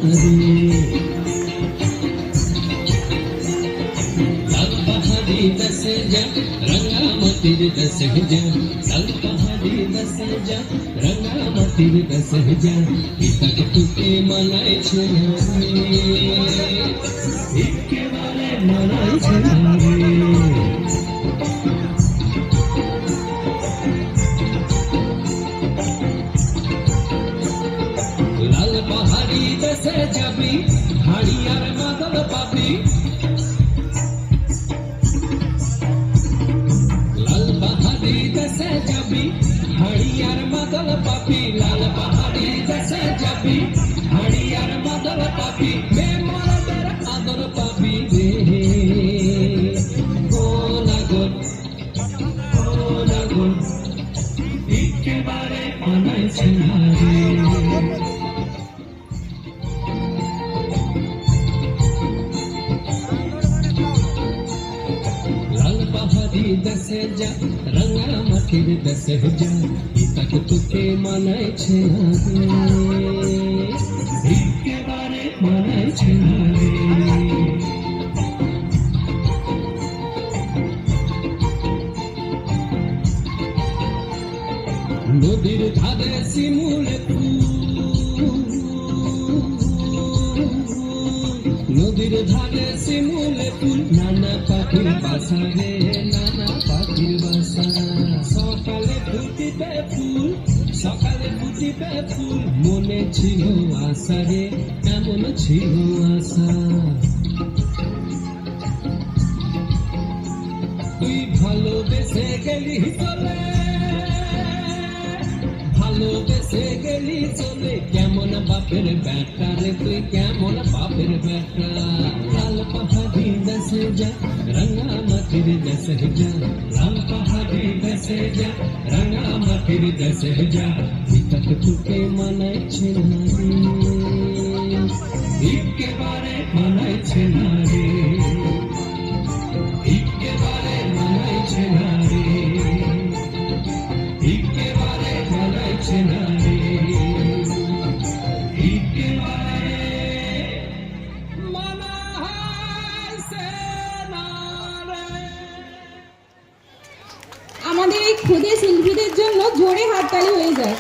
लाल पहाड़ी दस जा रंगामतीर दस जा लाल पहाड़ी दस जा रंगामतीर दस जा तक तुके मनाय छे एकेबारे मनाय छे लाल पहाड़ी दस जाबी हाड़ियार मादल पाबी लाल पहाड़ी दस जाबी हाड़ियार मादल पाबी लाल पहाड़ी दस जाबी हाड़ियार मादल पाबी बे मरदेर आदर पाबी रे ओ नागन एकेबारे मानाय छे रे दस जा रंगामतीर दस जा तक तुके मनाय छे एकेबारे मनाय छे नदीर धारे शिमुल नदीर धारे शिमुल फुल नाना पाখির বাসা রে নানা পাখির বাসা সকালে ফুটিবে ফুল মনে ছিল আশা রে এমন ছিল আশা তুই ভালোবেসে গেলি চলে ভালোবেসে গেলি চলে কেমন বাপের বেটা রে তুই কেমন বাপের বেটা লাল पहाड़ी दस जा रंगामतीर दस जा लाल पहाड़ी दस जा रंगामतीर दस जा तक तुके मनाय छे एकेबारे मनाय छे रे एकेबारे मनाय छे रे एकेबारे मनाय छे रे আমাদের এই ক্ষুদে শিল্পীদের জন্য জোরে হাততালি হয়ে যায়।